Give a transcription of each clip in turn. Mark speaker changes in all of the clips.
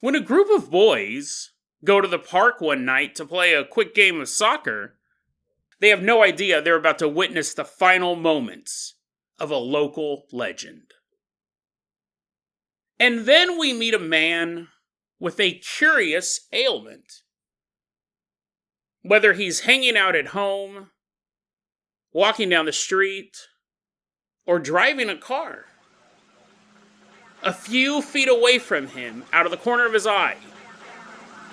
Speaker 1: When a group of boys go to the park one night to play a quick game of soccer, they have no idea they're about to witness the final moments of a local legend. And then we meet a man with a curious ailment. Whether he's hanging out at home, walking down the street, or driving a car, a few feet away from him, out of the corner of his eye,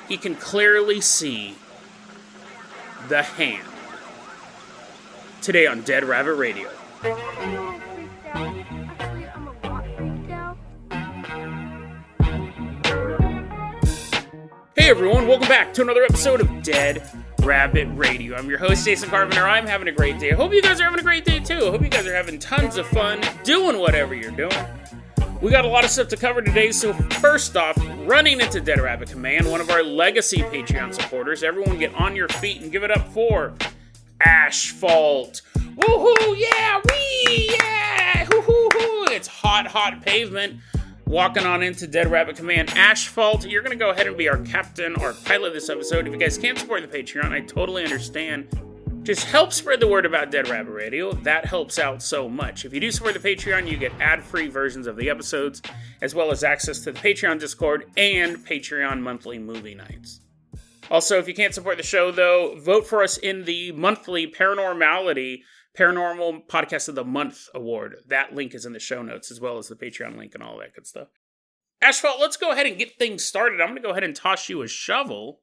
Speaker 1: he can clearly see the hand. Today on Dead Rabbit Radio. Hey everyone, welcome back to another episode of Dead Rabbit Radio. I'm your host, Jason Carpenter. I'm having a great day. I hope you guys are having a great day too. I hope you guys are having tons of fun doing whatever you're doing. We got a lot of stuff to cover today, so first off, running into Dead Rabbit Command, one of our legacy Patreon supporters. Everyone get on your feet and give it up for Asphalt. Woohoo, yeah, wee, yeah, hoo-hoo-hoo. It's hot pavement. Walking on into Dead Rabbit Command. Asphalt, you're going to go ahead and be our captain or pilot this episode. If you guys can't support the Patreon, I totally understand. Just help spread the word about Dead Rabbit Radio. That helps out so much. If you do support the Patreon, you get ad-free versions of the episodes, as well as access to the Patreon Discord and Patreon monthly movie nights. Also, if you can't support the show, though, vote for us in the monthly Paranormal Podcast of the Month award. That link is in the show notes, as well as the Patreon link and all that good stuff. Asphalt, let's go ahead and get things started. I'm going to go ahead and toss you a shovel.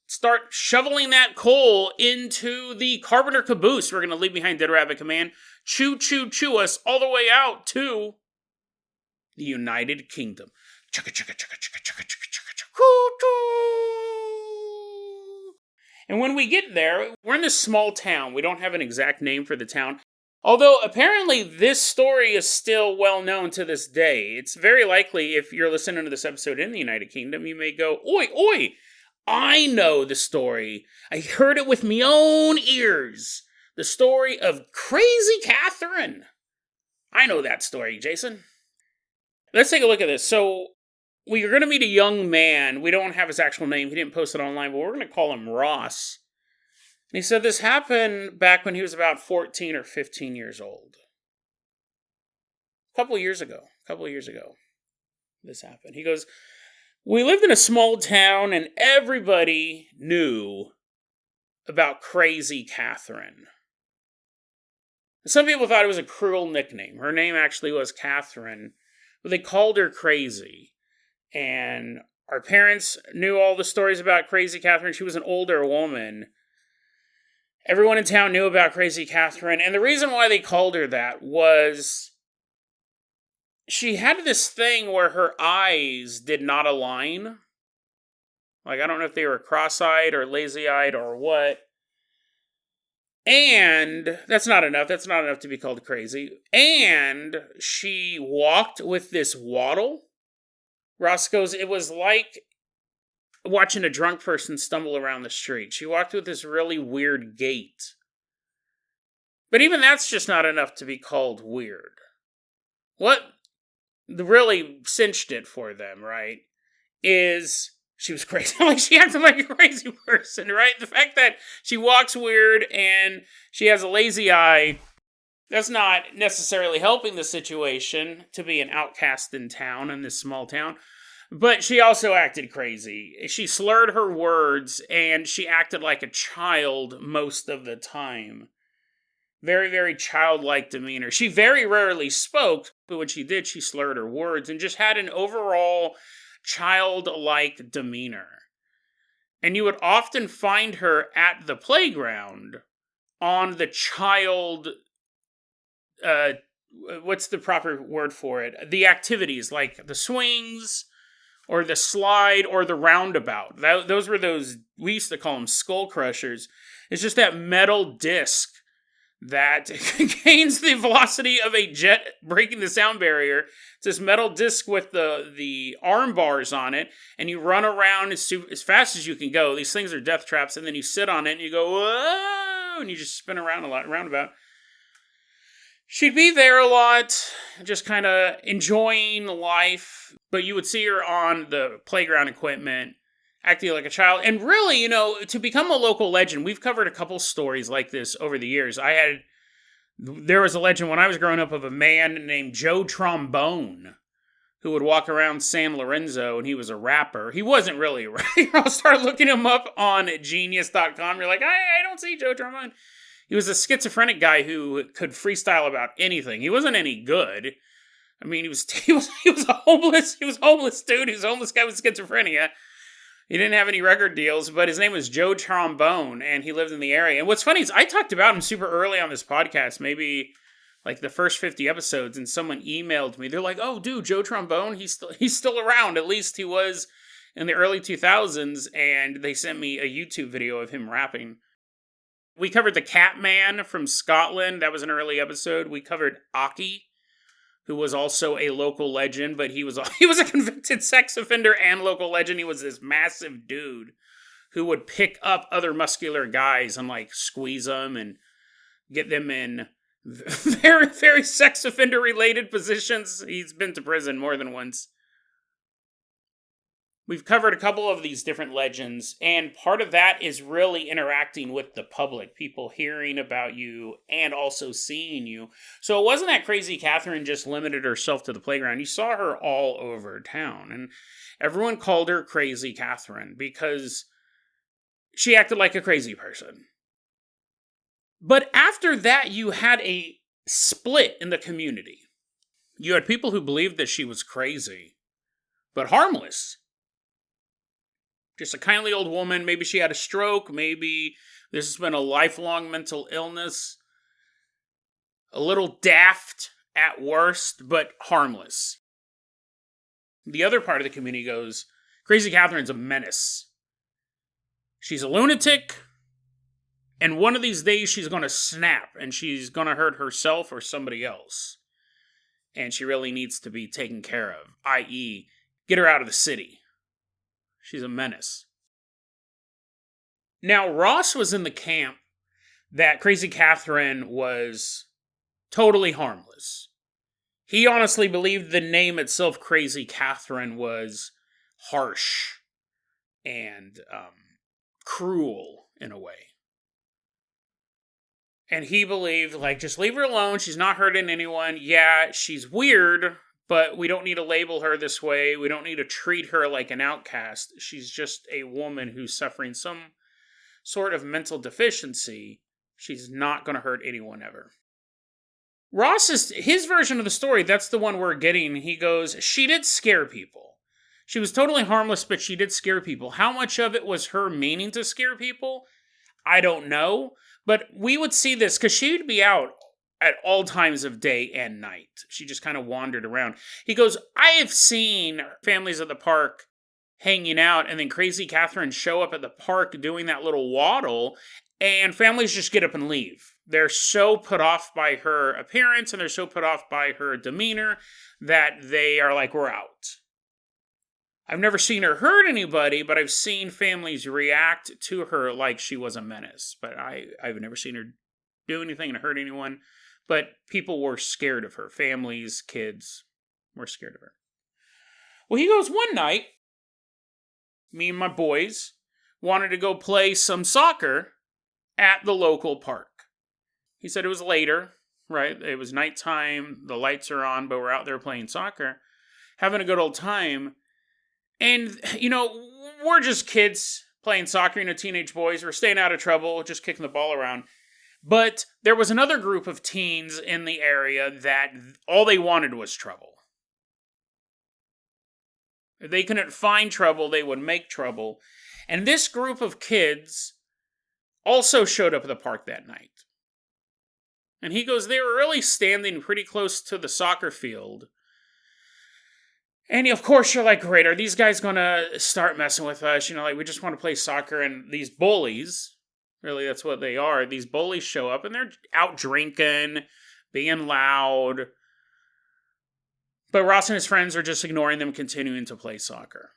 Speaker 1: Start shoveling that coal into the Carpenter caboose we're going to leave behind Dead Rabbit Command. Chew us all the way out to the United Kingdom. Chugga, chugga, chugga, chugga, chugga, chugga, chugga, chugga. And when we get there, we're in this small town. We don't have an exact name for the town. Although, apparently, this story is still well known to this day. It's very likely, if you're listening to this episode in the United Kingdom, you may go, oi, oi! I know the story. I heard it with my own ears. The story of Crazy Katherine. I know that story, Jason. Let's take a look at this. So, we are going to meet a young man. We don't have his actual name. He didn't post it online, but we're going to call him Ross. And he said this happened back when he was about 14 or 15 years old. A couple years ago, this happened. He goes, we lived in a small town and everybody knew about Crazy Katherine. Some people thought it was a cruel nickname. Her name actually was Katherine, but they called her Crazy. And our parents knew all the stories about Crazy Katherine. She was an older woman. Everyone in town knew about Crazy Katherine. And the reason why they called her that was she had this thing where her eyes did not align. Like, I don't know if they were cross-eyed or lazy-eyed or what. And that's not enough. That's not enough to be called crazy. And she walked with this waddle. Ross goes, it was like watching a drunk person stumble around the street. She walked with this really weird gait. But even that's just not enough to be called weird. What really cinched it for them, right, is she was crazy. Like, she acted like a crazy person, right? The fact that she walks weird and she has a lazy eye, that's not necessarily helping the situation to be an outcast in town, in this small town. But she also acted crazy. She slurred her words, and she acted like a child most of the time. Very, very childlike demeanor. She very rarely spoke, but when she did, she slurred her words and just had an overall childlike demeanor. And you would often find her at the playground on the child... what's the proper word for it? The activities, like the swings, or the slide, or the roundabout. Those were those, we used to call them skull crushers. It's just that metal disc that gains the velocity of a jet breaking the sound barrier. It's this metal disc with the arm bars on it, and you run around as fast as you can go. These things are death traps, and then you sit on it, and you go, whoa, and you just spin around a lot, roundabout. she'd be there a lot, just kind of enjoying life, but you would see her on the playground equipment, acting like a child. And really, to become a local legend, we've covered a couple stories like this over the years. There was a legend when I was growing up of a man named Joe Trombone who would walk around San Lorenzo, and he was a rapper. He wasn't really a rapper. I'll start looking him up on genius.com. You're like, I don't see Joe Trombone. He was a schizophrenic guy who could freestyle about anything. He wasn't any good. I mean, he was a homeless dude. He was a homeless guy with schizophrenia. He didn't have any record deals, but his name was Joe Trombone, and he lived in the area. And what's funny is I talked about him super early on this podcast, maybe like the first 50 episodes, and someone emailed me. They're like, "Oh, dude, Joe Trombone, he's still around. At least he was in the early 2000s." And they sent me a YouTube video of him rapping. We covered the Catman from Scotland. That was an early episode. We covered Aki, who was also a local legend, but he was a convicted sex offender and local legend. He was this massive dude who would pick up other muscular guys and like squeeze them and get them in very, very sex offender related positions. He's been to prison more than once. We've covered a couple of these different legends, and part of that is really interacting with the public, people hearing about you and also seeing you. So it wasn't that Crazy Katherine just limited herself to the playground. You saw her all over town, and everyone called her Crazy Katherine because she acted like a crazy person. But after that, you had a split in the community. You had people who believed that she was crazy, but harmless. Just a kindly old woman. Maybe she had a stroke. Maybe this has been a lifelong mental illness. A little daft at worst, but harmless. The other part of the community goes, Crazy Katherine's a menace. She's a lunatic, and one of these days she's going to snap, and she's going to hurt herself or somebody else. And she really needs to be taken care of, i.e., get her out of the city. She's a menace. Now, Ross was in the camp that Crazy Katherine was totally harmless. He honestly believed the name itself, Crazy Katherine, was harsh and cruel in a way. And he believed, like, just leave her alone. She's not hurting anyone. Yeah, she's weird, but we don't need to label her this way. We don't need to treat her like an outcast. She's just a woman who's suffering some sort of mental deficiency. She's not going to hurt anyone ever. His version of the story, that's the one we're getting. He goes, she did scare people. She was totally harmless, but she did scare people. How much of it was her meaning to scare people? I don't know. But we would see this because she would be out at all times of day and night. She just kind of wandered around. He goes, I have seen families at the park hanging out, and then Crazy Katherine show up at the park doing that little waddle, and families just get up and leave. They're so put off by her appearance, and they're so put off by her demeanor, that they are like, we're out. I've never seen her hurt anybody, but I've seen families react to her like she was a menace. But I've never seen her do anything to hurt anyone. But people were scared of her. Families, kids were scared of her. Well, he goes, one night, me and my boys wanted to go play some soccer at the local park. He said it was later, right? It was nighttime, the lights are on, but we're out there playing soccer, having a good old time. And, we're just kids playing soccer, teenage boys. We're staying out of trouble, just kicking the ball around. But there was another group of teens in the area that all they wanted was trouble. If they couldn't find trouble, they would make trouble. And this group of kids also showed up at the park that night. And he goes, they were really standing pretty close to the soccer field. And of course, you're like, great, are these guys going to start messing with us? We just want to play soccer. And these bullies, really, that's what they are. These bullies show up and they're out drinking, being loud. But Ross and his friends are just ignoring them, continuing to play soccer.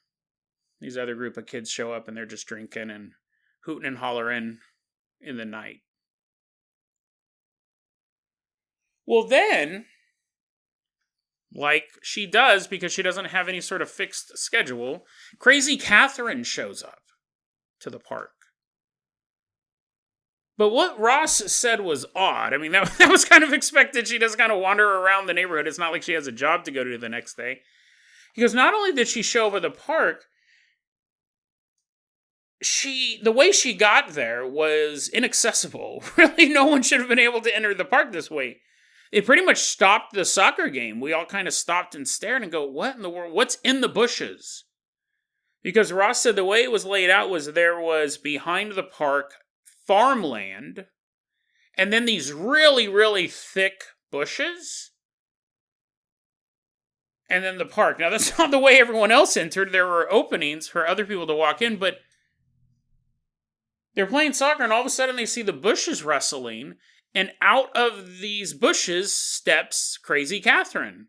Speaker 1: These other group of kids show up and they're just drinking and hooting and hollering in the night. Well, then, like she does because she doesn't have any sort of fixed schedule, Crazy Catherine shows up to the park. But what Ross said was odd. I mean, that was kind of expected. She does kind of wander around the neighborhood. It's not like she has a job to go to the next day. He goes, not only did she show up at the park, the way she got there was inaccessible. Really, no one should have been able to enter the park this way. It pretty much stopped the soccer game. We all kind of stopped and stared and go, what in the world? What's in the bushes? Because Ross said the way it was laid out was there was behind the park farmland, and then these really, really thick bushes, and then the park. Now, that's not the way everyone else entered. There were openings for other people to walk in, but they're playing soccer, and all of a sudden they see the bushes rustling, and out of these bushes steps Crazy Catherine.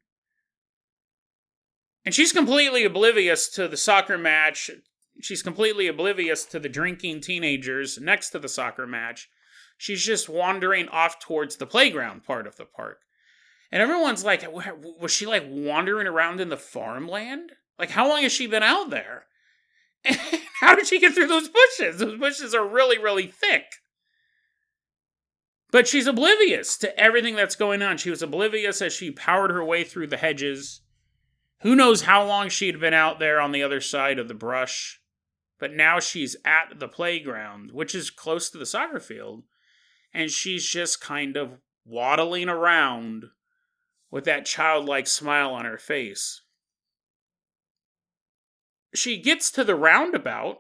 Speaker 1: And she's completely oblivious to the soccer match. She's completely oblivious to the drinking teenagers next to the soccer match. She's just wandering off towards the playground part of the park. And everyone's like, was she like wandering around in the farmland? Like, how long has she been out there? And how did she get through those bushes? Those bushes are really, really thick. But she's oblivious to everything that's going on. She was oblivious as she powered her way through the hedges. Who knows how long she had been out there on the other side of the brush. But now she's at the playground, which is close to the soccer field. And she's just kind of waddling around with that childlike smile on her face. She gets to the roundabout,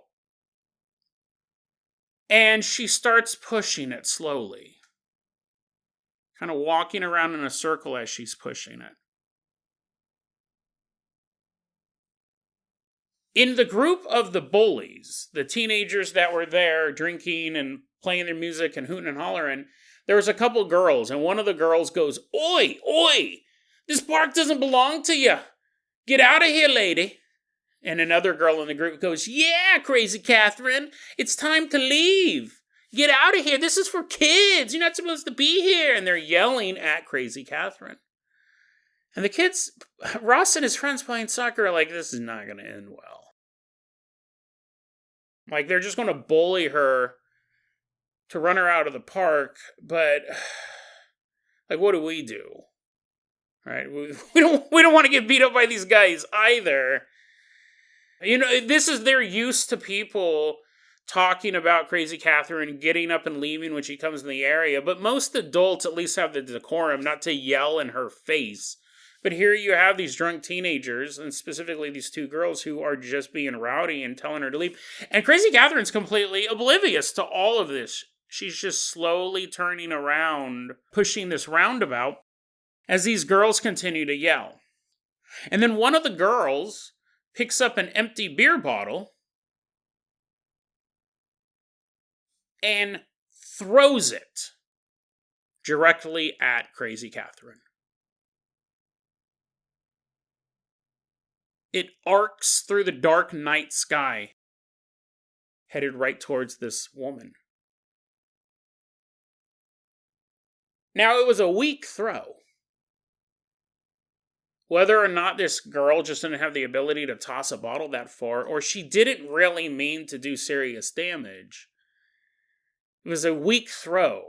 Speaker 1: and she starts pushing it slowly. Kind of walking around in a circle as she's pushing it. In the group of the bullies, the teenagers that were there drinking and playing their music and hooting and hollering, there was a couple girls, and one of the girls goes, "Oi, oi, this park doesn't belong to you. Get out of here, lady." And another girl in the group goes, "Yeah, Crazy Catherine, it's time to leave. Get out of here. This is for kids. You're not supposed to be here." And they're yelling at Crazy Catherine. And the kids, Ross and his friends playing soccer are like, this is not going to end well. Like, they're just going to bully her to run her out of the park, but, like, what do we do? Right? We don't want to get beat up by these guys either. You know, they're used to people talking about Crazy Catherine getting up and leaving when she comes in the area, but most adults at least have the decorum not to yell in her face. But here you have these drunk teenagers, and specifically these two girls who are just being rowdy and telling her to leave. And Crazy Catherine's completely oblivious to all of this. She's just slowly turning around, pushing this roundabout, as these girls continue to yell. And then one of the girls picks up an empty beer bottle and throws it directly at Crazy Catherine. It arcs through the dark night sky, headed right towards this woman. Now, it was a weak throw. Whether or not this girl just didn't have the ability to toss a bottle that far, or she didn't really mean to do serious damage, it was a weak throw.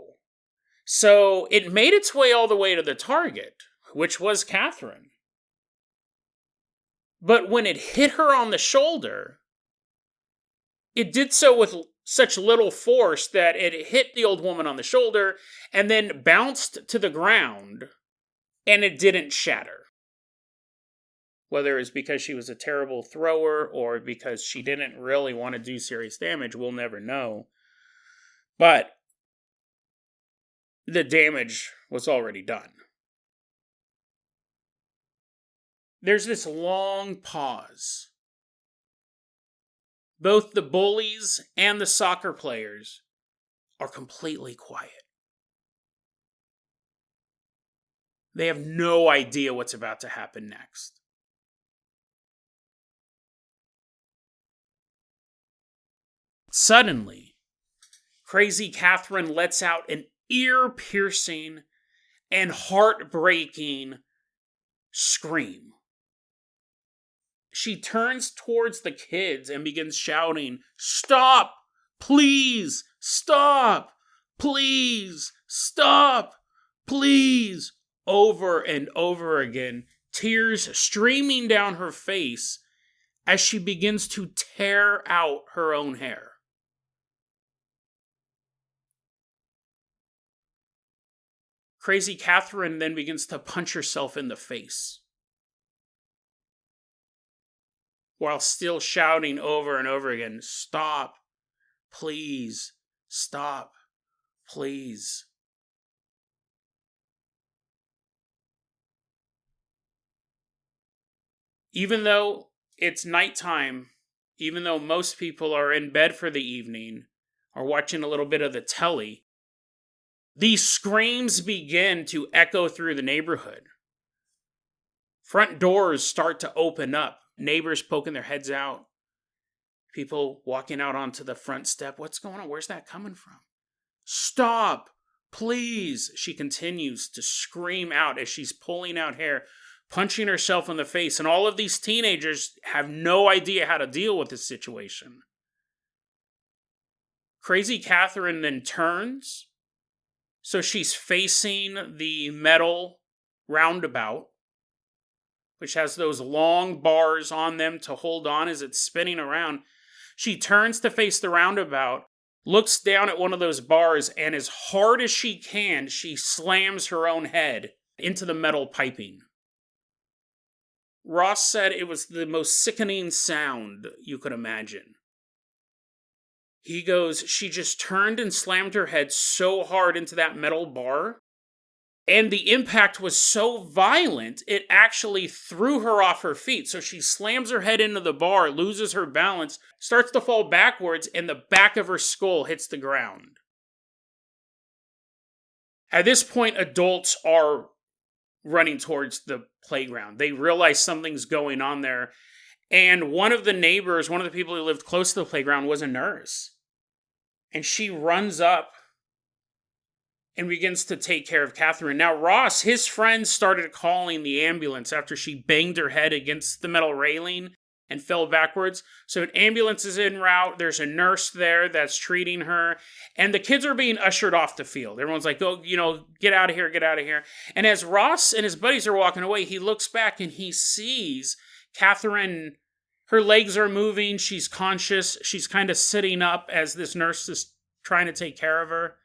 Speaker 1: So it made its way all the way to the target, which was Catherine. But when it hit her on the shoulder, it did so with such little force that it hit the old woman on the shoulder and then bounced to the ground, and it didn't shatter. Whether it's because she was a terrible thrower or because she didn't really want to do serious damage, we'll never know. But the damage was already done. There's this long pause. Both the bullies and the soccer players are completely quiet. They have no idea what's about to happen next. Suddenly, Crazy Catherine lets out an ear-piercing, and heartbreaking scream. She turns towards the kids and begins shouting, "Stop! Please! Stop! Please! Stop! Please!" over and over again, tears streaming down her face as she begins to tear out her own hair. Crazy Catherine then begins to punch herself in the face, while still shouting over and over again, "Stop, please, stop, please." Even though it's nighttime, even though most people are in bed for the evening, or watching a little bit of the telly, these screams begin to echo through the neighborhood. Front doors start to open up. Neighbors poking their heads out. People walking out onto the front step. What's going on? Where's that coming from? "Stop! Please!" She continues to scream out as she's pulling out hair, punching herself in the face. And all of these teenagers have no idea how to deal with this situation. Crazy Catherine then turns. So she's facing the metal roundabout, which has those long bars on them to hold on as it's spinning around. She turns to face the roundabout, looks down at one of those bars, and as hard as she can, she slams her own head into the metal piping. Ross said it was the most sickening sound you could imagine. He goes, she just turned and slammed her head so hard into that metal bar, and the impact was so violent, it actually threw her off her feet. So she slams her head into the bar, loses her balance, starts to fall backwards, and the back of her skull hits the ground. At this point, adults are running towards the playground. They realize something's going on there. And one of the neighbors, one of the people who lived close to the playground, was a nurse. And she runs up and begins to take care of Catherine. Now, Ross, his friends started calling the ambulance after she banged her head against the metal railing and fell backwards. So an ambulance is en route. There's a nurse there that's treating her. And the kids are being ushered off the field. Everyone's like, "Go, get out of here, get out of here." And as Ross and his buddies are walking away, he looks back and he sees Catherine. Her legs are moving. She's conscious. She's kind of sitting up as this nurse is trying to take care of her.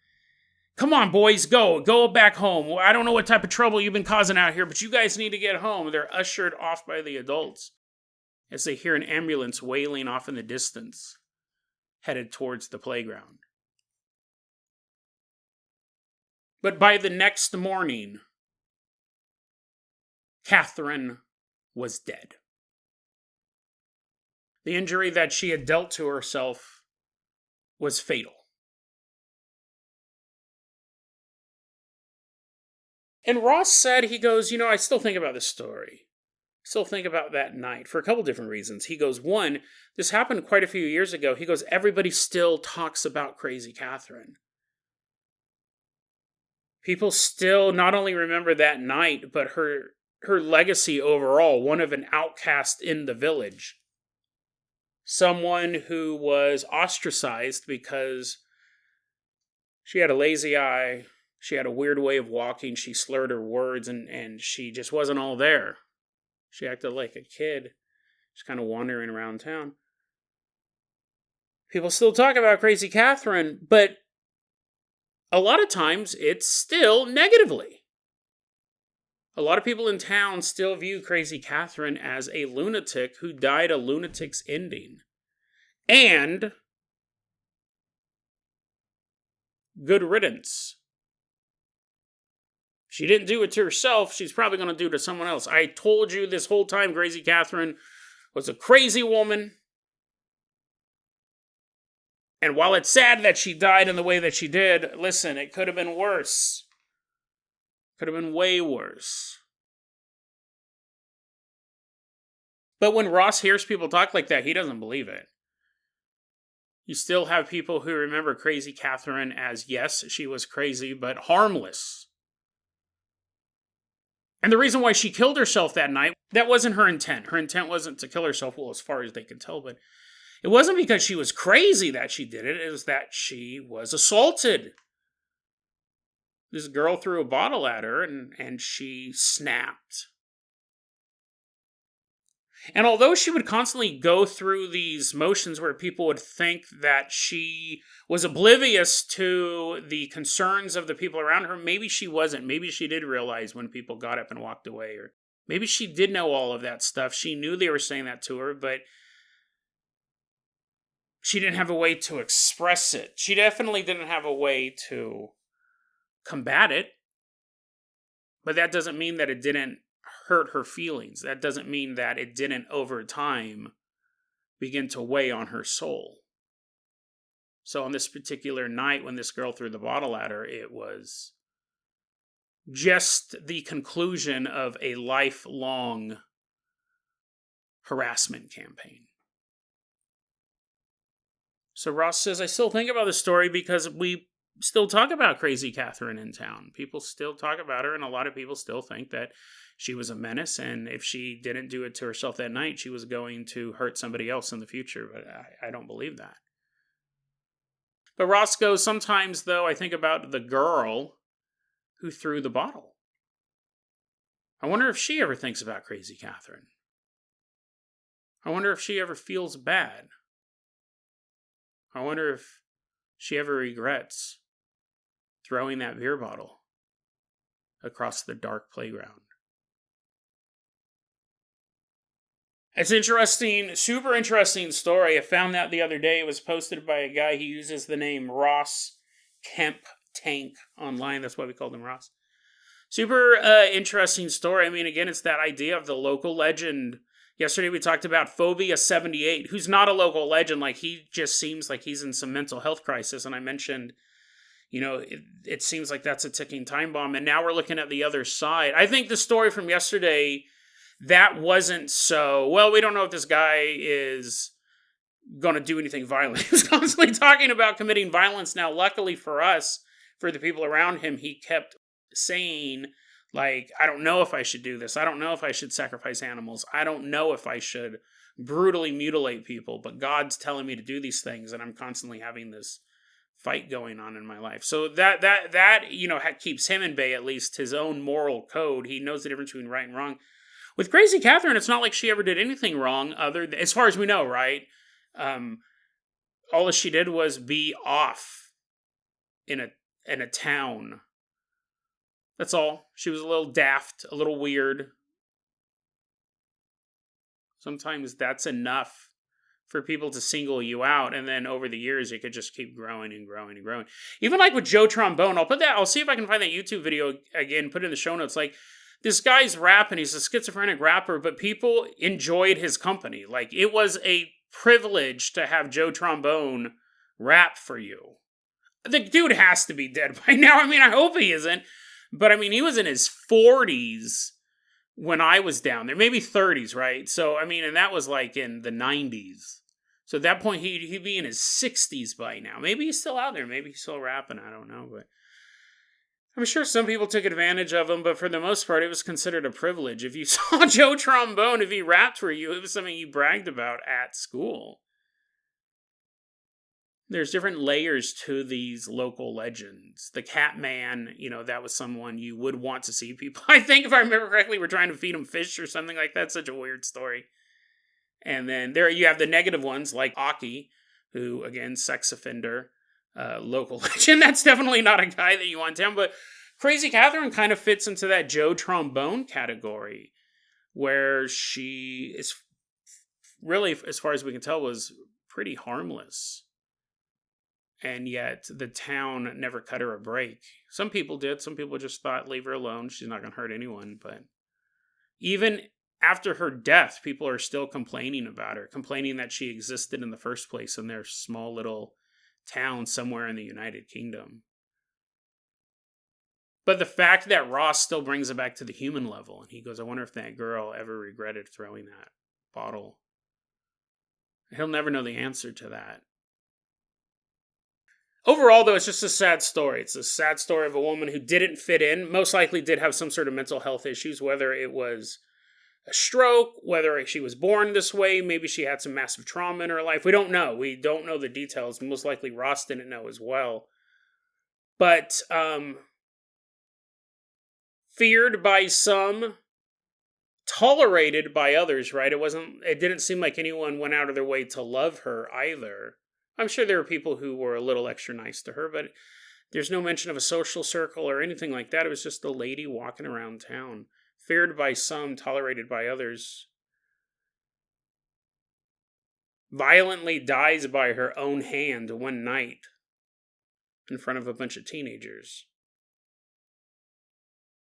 Speaker 1: "Come on, boys, go back home. I don't know what type of trouble you've been causing out here, but you guys need to get home." They're ushered off by the adults as they hear an ambulance wailing off in the distance, headed towards the playground. But by the next morning, Catherine was dead. The injury that she had dealt to herself was fatal. And Ross said, he goes, "I still think about this story. Still think about that night for a couple different reasons." He goes, one, this happened quite a few years ago. He goes, everybody still talks about Crazy Catherine. People still not only remember that night, but her legacy overall, one of an outcast in the village. Someone who was ostracized because she had a lazy eye, she had a weird way of walking, she slurred her words, and she just wasn't all there. She acted like a kid, just kind of wandering around town. People still talk about Crazy Catherine, but a lot of times it's still negatively. A lot of people in town still view Crazy Catherine as a lunatic who died a lunatic's ending. And good riddance. She didn't do it to herself, she's probably going to do it to someone else. I told you this whole time Crazy Catherine was a crazy woman. And while it's sad that she died in the way that she did, listen, it could have been worse. Could have been way worse. But when Ross hears people talk like that, he doesn't believe it. You still have people who remember Crazy Catherine as, yes, she was crazy, but harmless. And the reason why she killed herself that night, that wasn't her intent. Her intent wasn't to kill herself, well, as far as they could tell, but it wasn't because she was crazy that she did it. It was that she was assaulted. This girl threw a bottle at her and she snapped. And although she would constantly go through these motions where people would think that she was oblivious to the concerns of the people around her, maybe she wasn't. Maybe she did realize when people got up and walked away, or maybe she did know all of that stuff. She knew they were saying that to her, but she didn't have a way to express it. She definitely didn't have a way to combat it. But that doesn't mean that it didn't hurt her feelings. That doesn't mean that it didn't, over time, begin to weigh on her soul. So on this particular night, when this girl threw the bottle at her, it was just the conclusion of a lifelong harassment campaign. So Ross says, I still think about the story because we still talk about Crazy Katherine in town. People still talk about her, and a lot of people still think that she was a menace, and if she didn't do it to herself that night, she was going to hurt somebody else in the future, but I don't believe that. But Ross goes, sometimes, though, I think about the girl who threw the bottle. I wonder if she ever thinks about Crazy Katherine. I wonder if she ever feels bad. I wonder if she ever regrets throwing that beer bottle across the dark playground. It's interesting, super interesting story. I found that the other day. It was posted by a guy who uses the name Ross Kemp Tank online. That's why we called him Ross. Super interesting story. I mean, again, it's that idea of the local legend. Yesterday we talked about Phobia 78, who's not a local legend. Like, he just seems like he's in some mental health crisis. And I mentioned, it seems like that's a ticking time bomb. And now we're looking at the other side. I think the story from yesterday, that wasn't so, well, we don't know if this guy is going to do anything violent. He was constantly talking about committing violence. Now, luckily for us, for the people around him, he kept saying, like, I don't know if I should do this. I don't know if I should sacrifice animals. I don't know if I should brutally mutilate people, but God's telling me to do these things, and I'm constantly having this fight going on in my life. So that keeps him in bay, at least his own moral code. He knows the difference between right and wrong. With Crazy Katherine, it's not like she ever did anything wrong, as far as we know, right? All that she did was be off in a town. That's all. She was a little daft, a little weird. Sometimes that's enough for people to single you out, and then over the years, it could just keep growing and growing and growing. Even like with Joe Trombone, I'll see if I can find that YouTube video again, put it in the show notes. Like, this guy's rapping, he's a schizophrenic rapper, but people enjoyed his company. Like, it was a privilege to have Joe Trombone rap for you. The dude has to be dead by now. I mean, I hope he isn't. But, I mean, he was in his 40s when I was down there. Maybe 30s, right? So, I mean, and that was like in the 90s. So at that point, he'd be in his 60s by now. Maybe he's still out there. Maybe he's still rapping. I don't know. But I'm sure some people took advantage of him. But for the most part, it was considered a privilege. If you saw Joe Trombone, if he rapped for you, it was something you bragged about at school. There's different layers to these local legends. The Catman, that was someone you would want to see people. I think, if I remember correctly, we're trying to feed him fish or something like that. Such a weird story. And then there you have the negative ones, like Aki, who, again, sex offender, local legend. That's definitely not a guy that you want down. But Crazy Katherine kind of fits into that Joe Trombone category, where she is really, as far as we can tell, was pretty harmless. And yet the town never cut her a break. Some people did. Some people just thought, leave her alone. She's not going to hurt anyone. But even after her death, people are still complaining about her, complaining that she existed in the first place in their small little town somewhere in the United Kingdom. But the fact that Ross still brings it back to the human level, and he goes, I wonder if that girl ever regretted throwing that bottle. He'll never know the answer to that. Overall, though, it's just a sad story. It's a sad story of a woman who didn't fit in, most likely did have some sort of mental health issues, whether it was a stroke, whether she was born this way, maybe she had some massive trauma in her life. We don't know. We don't know the details. Most likely Ross didn't know as well. But feared by some, tolerated by others, right? It didn't seem like anyone went out of their way to love her either. I'm sure there were people who were a little extra nice to her, but there's no mention of a social circle or anything like that. It was just a lady walking around town. Feared by some, tolerated by others. Violently dies by her own hand one night in front of a bunch of teenagers.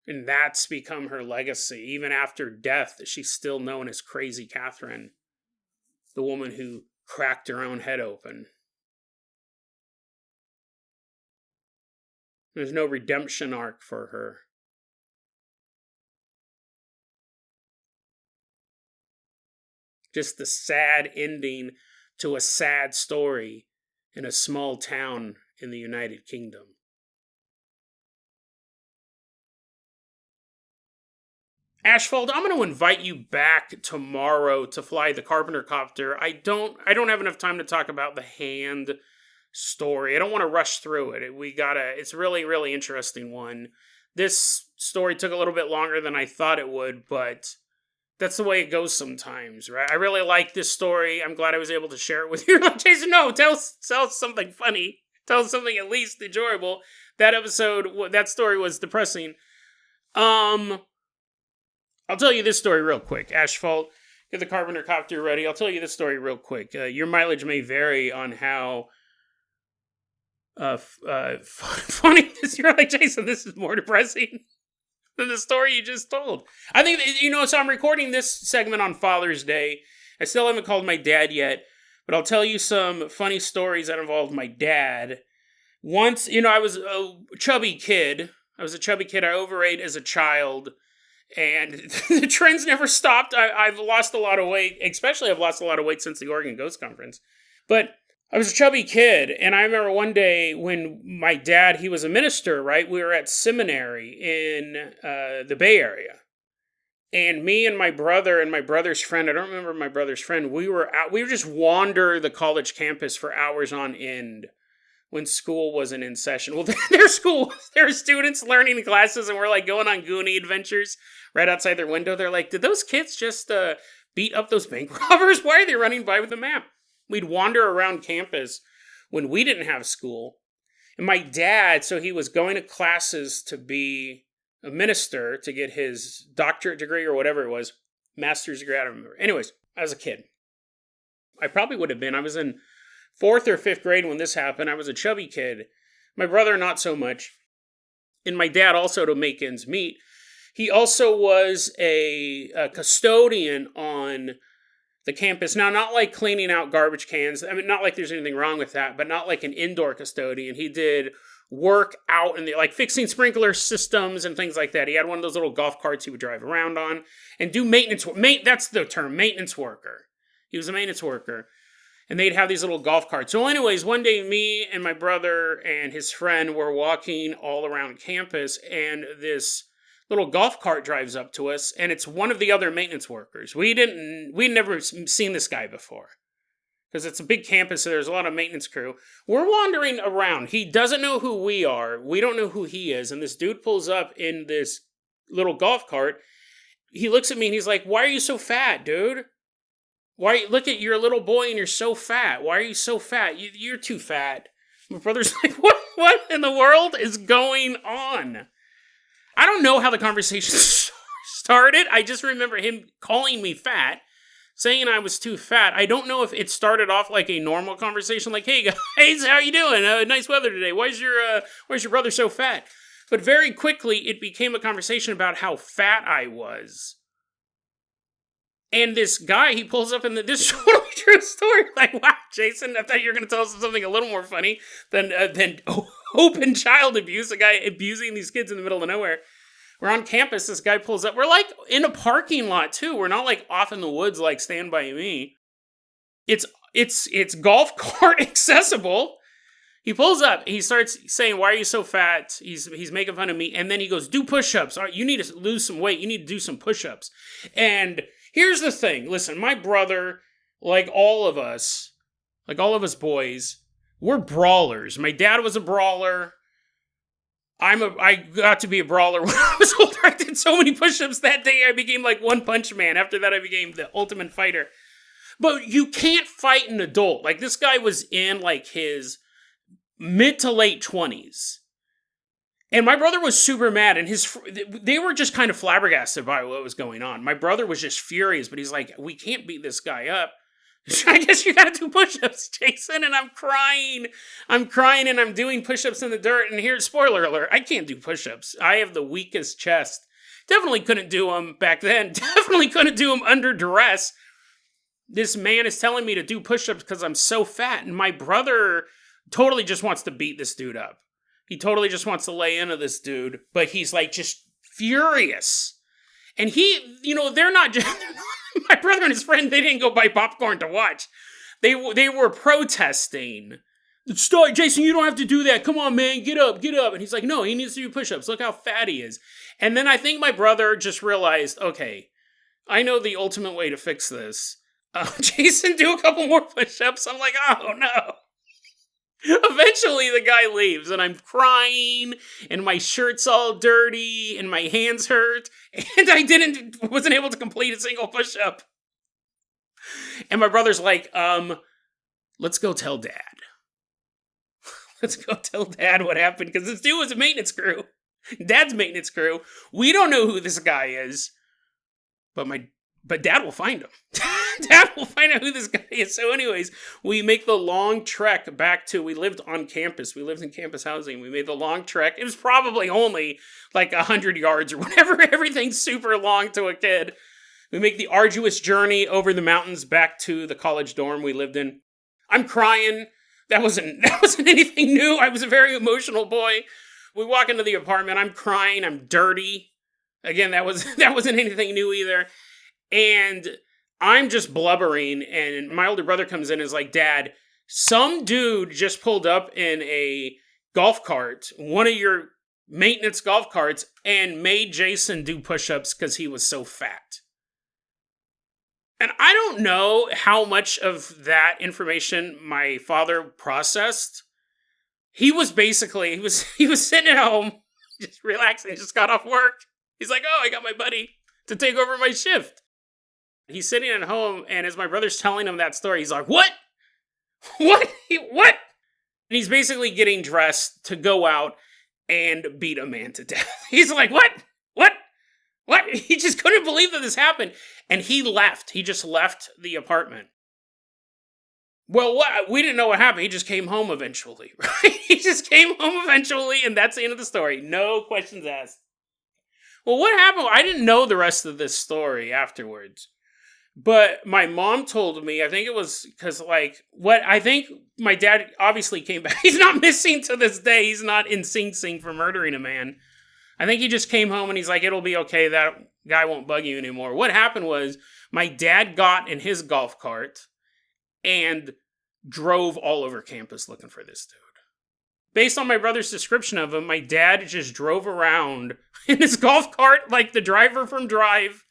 Speaker 1: And that's become her legacy. Even after death, she's still known as Crazy Katherine, the woman who cracked her own head open. There's no redemption arc for her. Just the sad ending to a sad story in a small town in the United Kingdom. Asphalt, I'm going to invite you back tomorrow to fly the Carpenter Copter. I don't have enough time to talk about the hand story. I don't want to rush through it. It's really, really interesting one. This story took a little bit longer than I thought it would, but that's the way it goes sometimes, right? I really like this story. I'm glad I was able to share it with you. Like, Jason, no, tell us something funny. Tell us something at least enjoyable. That story was depressing. I'll tell you this story real quick. Asphalt, get the Carpenter Copter ready. I'll tell you this story real quick. Your mileage may vary on how funny this. You're like, Jason, this is more depressing than the story you just told. I think, so I'm recording this segment on Father's Day. I still haven't called my dad yet, but I'll tell you some funny stories that involved my dad. Once, I was a chubby kid. I overate as a child, and the trends never stopped. I've lost a lot of weight, especially I've lost a lot of weight since the Oregon Ghost Conference. But I was a chubby kid, and I remember one day when my dad, he was a minister, right? We were at seminary in the Bay Area. And me and my brother and my brother's friend, I don't remember my brother's friend, we would just wander the college campus for hours on end when school wasn't in session. Well, there were students learning classes, and we're like going on Goonie adventures right outside their window. They're like, did those kids just beat up those bank robbers? Why are they running by with a map? We'd wander around campus when we didn't have school. And my dad, so he was going to classes to be a minister to get his doctorate degree or whatever it was, master's degree, I don't remember. Anyways, I was a kid. I probably would have been. I was in 4th or 5th grade when this happened. I was a chubby kid. My brother, not so much. And my dad also, to make ends meet, he also was a custodian on the campus. Now, not like cleaning out garbage cans. I mean, not like there's anything wrong with that, but not like an indoor custodian. He did work out in like fixing sprinkler systems and things like that. He had one of those little golf carts he would drive around on and do maintenance. That's the term, maintenance worker. He was a maintenance worker. And they'd have these little golf carts. So anyways, one day me and my brother and his friend were walking all around campus, and this little golf cart drives up to us, and it's one of the other maintenance workers. We'd never seen this guy before, because it's a big campus, so there's a lot of maintenance crew. We're wandering around. He doesn't know who we are. We don't know who he is. And this dude pulls up in this little golf cart. He looks at me and he's like, "Why are you so fat, dude? Look at, you're a little boy and you're so fat. Why are you so fat? You're too fat." My brother's like, what in the world is going on? I don't know how the conversation started. I just remember him calling me fat, saying I was too fat. I don't know if it started off like a normal conversation, like, "Hey guys, how you doing? Nice weather today. Why's your brother so fat?" But very quickly, it became a conversation about how fat I was. And this guy, he pulls up, and this is totally true story. Like, wow, Jason, I thought you were going to tell us something a little more funny than open child abuse, a guy abusing these kids in the middle of nowhere. We're on campus, this guy pulls up. We're like in a parking lot too. We're not like off in the woods like Stand By Me. It's golf cart accessible. He pulls up, he starts saying, why are you so fat? He's making fun of me, and then he goes, do push-ups. All right, you need to lose some weight, you need to do some push-ups. And here's the thing, listen, my brother, like all of us boys, we're brawlers. My dad was a brawler. I got to be a brawler when I was older. I did so many push-ups that day, I became like One Punch Man. After that, I became the Ultimate Fighter. But you can't fight an adult. Like, this guy was in, like, his mid to late 20s. And my brother was super mad, and they were just kind of flabbergasted by what was going on. My brother was just furious, but he's like, we can't beat this guy up. I guess you gotta do push-ups, Jason, and I'm crying and I'm doing push-ups in the dirt, and here's, spoiler alert, I can't do push-ups. I have the weakest chest. Definitely couldn't do them back then. Definitely couldn't do them under duress. This man is telling me to do push-ups because I'm so fat, and my brother totally just wants to beat this dude up. He totally just wants to lay into this dude, but he's like just furious. And he, they're not just, my brother and his friend, they didn't go buy popcorn to watch. They were protesting. Stop, Jason, you don't have to do that. Come on, man, get up. And he's like, no, he needs to do push-ups. Look how fat he is. And then I think my brother just realized, okay, I know the ultimate way to fix this. Jason, do a couple more push-ups. I'm like, oh no. Eventually the guy leaves and I'm crying and my shirt's all dirty and my hands hurt and I wasn't able to complete a single push-up. And my brother's like, let's go tell Dad. Let's go tell Dad what happened, because this dude was a maintenance crew. Dad's maintenance crew. We don't know who this guy is, but Dad will find him. Dad will find out who this guy is. So anyways, we make the long trek back to, we lived on campus. We lived in campus housing. We made the long trek. It was probably only like 100 yards or whatever. Everything's super long to a kid. We make the arduous journey over the mountains back to the college dorm we lived in. I'm crying. That wasn't anything new. I was a very emotional boy. We walk into the apartment. I'm crying. I'm dirty. Again, that wasn't anything new either. And I'm just blubbering, and my older brother comes in and is like, Dad, some dude just pulled up in a golf cart, one of your maintenance golf carts, and made Jason do push-ups because he was so fat. And I don't know how much of that information my father processed. He was sitting at home, just relaxing, just got off work. He's like, oh, I got my buddy to take over my shift. He's sitting at home, and as my brother's telling him that story, he's like, what? What? What? And he's basically getting dressed to go out and beat a man to death. He's like, what? What? What? He just couldn't believe that this happened. And he left. He just left the apartment. Well, what? We didn't know what happened. He just came home eventually, right? He just came home eventually, and that's the end of the story. No questions asked. Well, what happened? I didn't know the rest of this story afterwards. But my mom told me, I think it was because, I think my dad obviously came back. He's not missing to this day. He's not in Sing Sing for murdering a man. I think he just came home and he's like, it'll be okay. That guy won't bug you anymore. What happened was my dad got in his golf cart and drove all over campus looking for this dude. Based on my brother's description of him, my dad just drove around in his golf cart like the driver from Drive,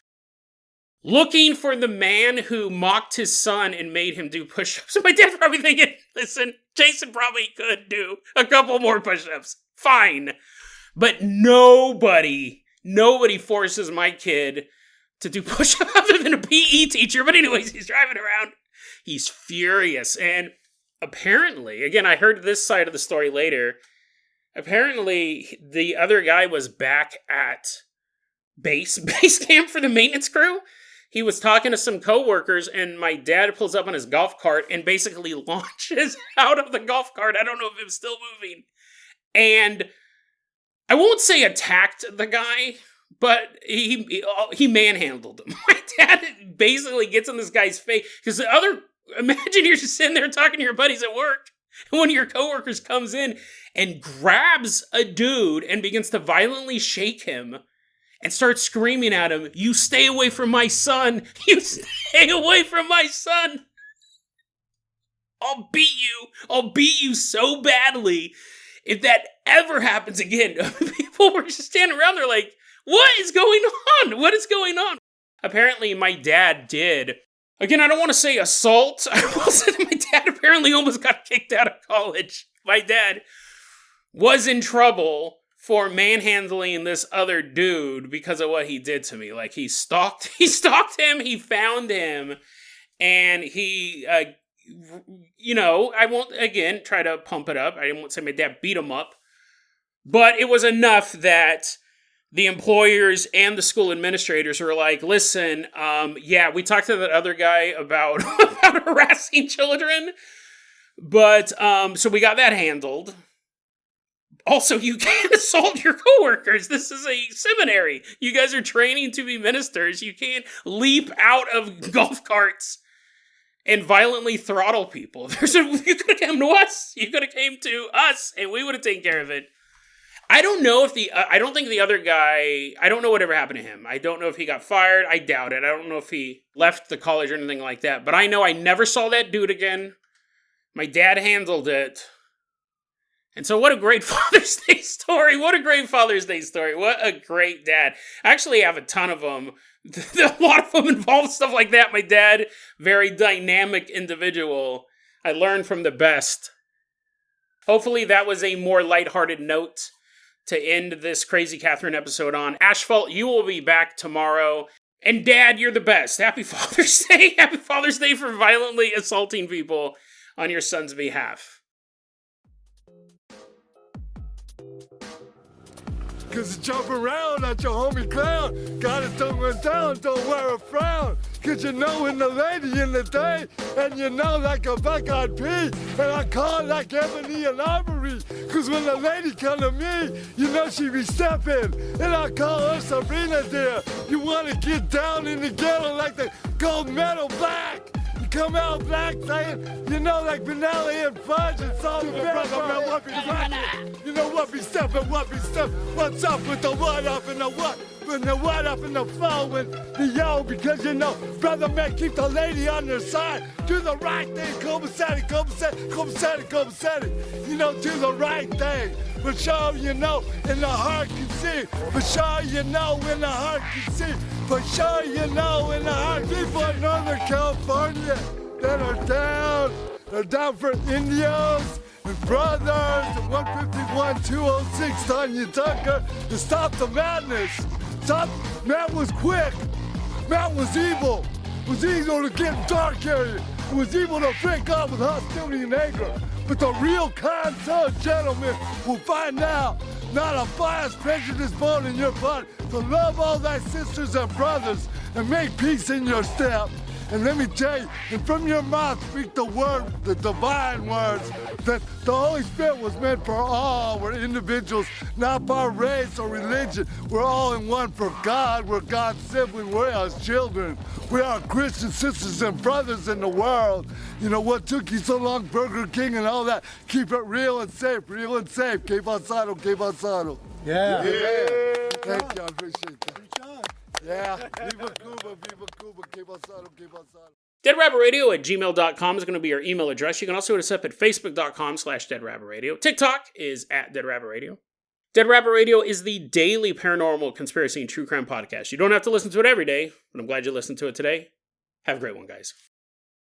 Speaker 1: looking for the man who mocked his son and made him do push-ups. So my dad's probably thinking, listen, Jason probably could do a couple more push-ups. Fine. But nobody forces my kid to do push-ups other than a PE teacher. But anyways, he's driving around. He's furious. And apparently, again, I heard this side of the story later. Apparently, the other guy was back at base camp for the maintenance crew. He was talking to some coworkers, and my dad pulls up on his golf cart and basically launches out of the golf cart. I don't know if it was still moving. And I won't say attacked the guy, but he manhandled him. My dad basically gets in this guy's face. Because imagine you're just sitting there talking to your buddies at work, and one of your coworkers comes in and grabs a dude and begins to violently shake him and starts screaming at him, "You stay away from my son! You stay away from my son!" I'll beat you. I'll beat you so badly. If that ever happens again, people were just standing around there like, what is going on? What is going on? Apparently, my dad did. Again, I don't want to say assault. I will say that my dad apparently almost got kicked out of college. My dad was in trouble for manhandling this other dude because of what he did to me. Like, he stalked him, he found him, and he, I won't, again, try to pump it up. I won't say my dad beat him up. But it was enough that the employers and the school administrators were like, listen, we talked to that other guy about harassing children. But, so we got that handled. Also, you can't assault your coworkers. This is a seminary. You guys are training to be ministers. You can't leap out of golf carts and violently throttle people. You could have come to us. You could have came to us, and we would have taken care of it. I don't know if I don't think the other guy, I don't know whatever happened to him. I don't know if he got fired. I doubt it. I don't know if he left the college or anything like that. But I know I never saw that dude again. My dad handled it. And so what a great Father's Day story. What a great Father's Day story. What a great dad. I actually have a ton of them. A lot of them involve stuff like that. My dad, very dynamic individual. I learned from the best. Hopefully that was a more lighthearted note to end this crazy Katherine episode on. Asphalt, you will be back tomorrow. And Dad, you're the best. Happy Father's Day. Happy Father's Day for violently assaulting people on your son's behalf.
Speaker 2: Cause you jump around at your homie clown. Got his tongue went down, don't wear a frown. Cause you know when the lady in the day, and you know like a buck-eyed pea, and I call it like ebony and ivory. Cause when the lady come to me, you know she be stepping, and I call her Sabrina dear. You wanna get down in the ghetto like the gold medal black. Come out black saying, you know, like vanilla and fudge and salt and pepper, man, what be rockin'? You know what be steppin', what be steppin'? What's up with the what up and the what? With the what up and the phone with the yo, because you know, brother man, keep the lady on their side. Do the right thing, copacetic. You know, do the right thing. For sure, you know, in the heart can see. For sure, you know, in the heart can see. For sure, you know, in the heart. People in Northern California that are down. They're down for Indios and brothers and 151-206 Tanya Tucker to stop the madness. Matt was quick. Matt was evil. It was evil to get dark area. It was evil to break God with hostility and anger. But the real kind son gentleman will find out not a biased, prejudiced bone in your body, to love all thy sisters and brothers and make peace in your step. And let me tell you, and from your mouth speak the word, the divine words, that the Holy Spirit was meant for all. We're individuals, not by race or religion. We're all in one for God. We're God's sibling. We're His children. We are Christian sisters and brothers in the world. You know, what took you so long, Burger King and all that? Keep it real and safe, real and safe. Que pasado, que pasado.
Speaker 3: Yeah.
Speaker 2: Thank you, I appreciate that. Yeah, Viva Cuba, que pasado, que pasado.
Speaker 1: DeadRabbitRadio@gmail.com is going to be our email address. You can also hit us up at Facebook.com/DeadRabbitRadio. TikTok is @DeadRabbitRadio. Dead Rabbit Radio is the daily paranormal, conspiracy, and true crime podcast. You don't have to listen to it every day, but I'm glad you listened to it today. Have a great one, guys.